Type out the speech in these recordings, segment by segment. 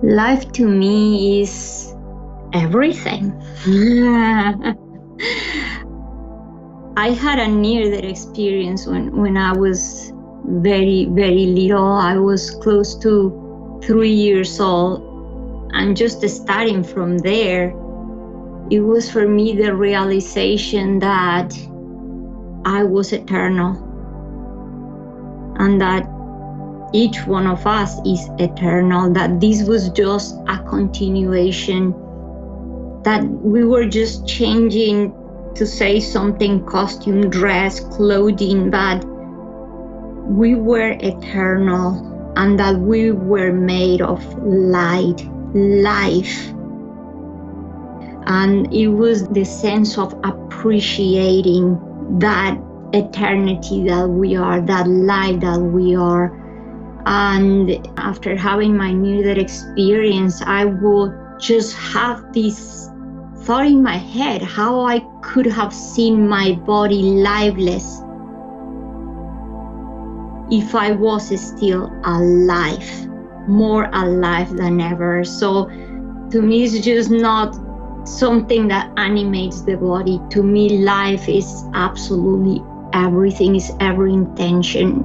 Life to me is everything. I had a near-death experience when I was very, very little. I was close to 3 years old. And just starting from there, it was for me the realization that I was eternal and that each one of us is eternal, that this was just a continuation, that we were just changing, to say something, costume, dress, clothing, but we were eternal and that we were made of light, life. And it was the sense of appreciating that eternity that we are, that life that we are. And after having my near-death experience, I would just have this thought in my head, how I could have seen my body lifeless if I was still alive, more alive than ever. So to me, it's just not something that animates the body. To me, life is absolutely everything, is every intention,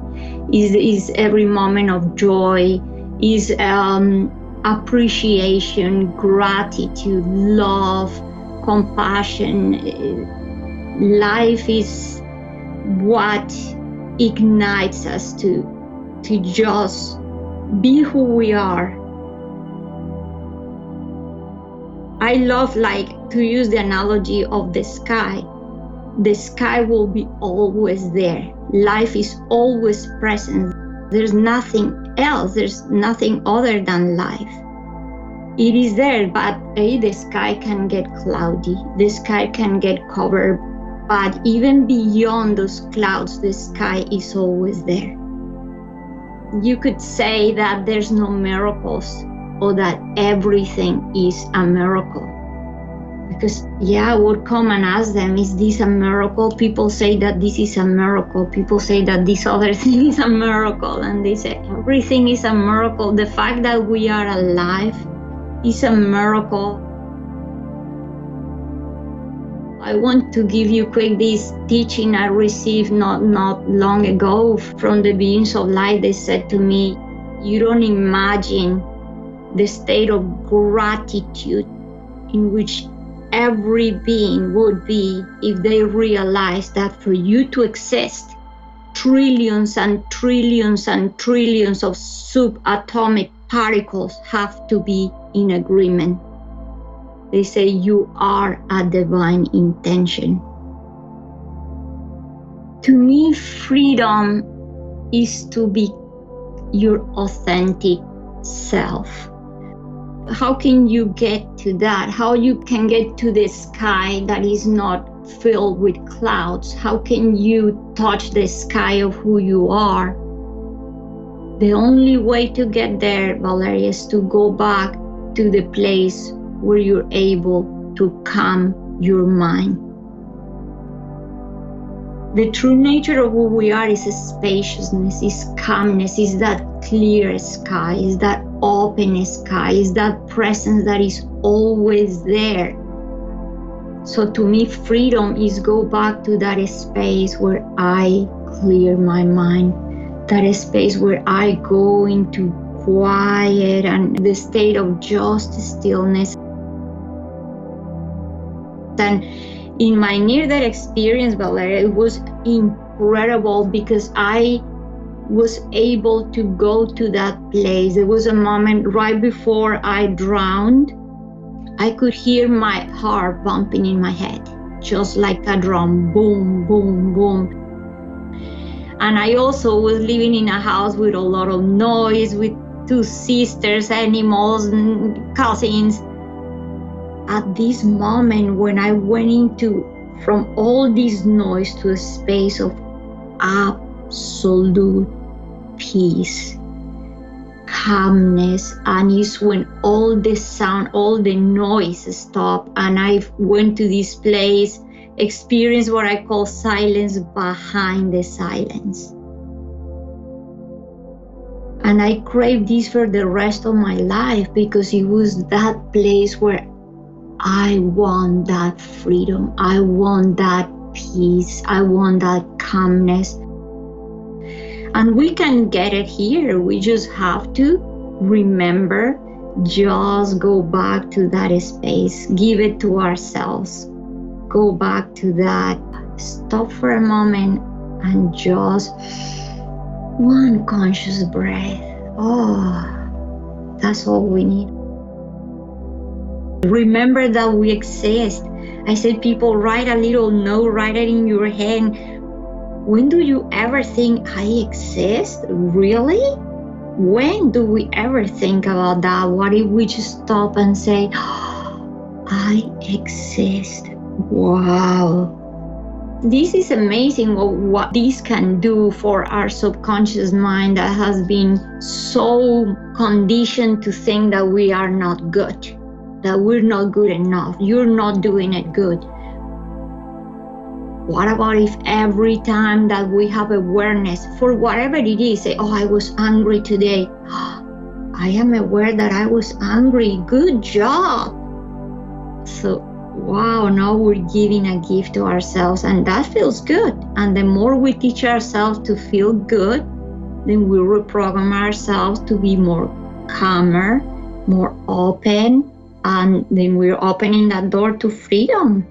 is every moment of joy, is appreciation, gratitude, love, compassion. Life is what ignites us to just be who we are. I love, to use the analogy of the sky. The sky will be always there. Life is always present. There's nothing else. There's nothing other than life. It is there, but the sky can get cloudy. The sky can get covered. But even beyond those clouds, the sky is always there. You could say that there's no miracles, or that everything is a miracle. Because, I would come and ask them, is this a miracle? People say that this is a miracle. People say that this other thing is a miracle. And they say everything is a miracle. The fact that we are alive is a miracle. I want to give you quick this teaching I received not long ago from the beings of light. They said to me, you don't imagine the state of gratitude in which every being would be if they realized that for you to exist, trillions and trillions and trillions of subatomic particles have to be in agreement. They say you are a divine intention. To me, freedom is to be your authentic self. How can you get to that? How you can get to the sky that is not filled with clouds? How can you touch the sky of who you are? The only way to get there, Valeria, is to go back to the place where you're able to calm your mind. The true nature of who we are is spaciousness, is calmness, is that clear sky, is that open sky, is that presence that is always there. So to me, freedom is go back to that space where I clear my mind, that space where I go into quiet and the state of just stillness. And in my near-death experience, Valeria, it was incredible because I was able to go to that place. There was a moment right before I drowned. I could hear my heart bumping in my head, just like a drum, boom, boom, boom. And I also was living in a house with a lot of noise, with 2 sisters, animals, and cousins. At this moment when I went from all this noise to a space of absolute peace, calmness, and it's when all the sound, all the noise stopped, and I went to this place, experienced what I call silence behind the silence. And I crave this for the rest of my life because it was that place where I want that freedom. I want that peace. I want that calmness. And we can get it here. We just have to remember, just go back to that space, give it to ourselves. Go back to that. Stop for a moment and just one conscious breath. Oh, that's all we need. Remember that we exist. I said, people, write a little note, write it in your hand. When do you ever think I exist? Really? When do we ever think about that? What if we just stop and say, oh, I exist? Wow. This is amazing what this can do for our subconscious mind that has been so conditioned to think that we are not good, that we're not good enough, you're not doing it good. What about if every time that we have awareness for whatever it is, say, oh, I was angry today. I am aware that I was angry. Good job. So, wow, now we're giving a gift to ourselves, and that feels good. And the more we teach ourselves to feel good, then we reprogram ourselves to be more calmer, more open, and then we're opening that door to freedom.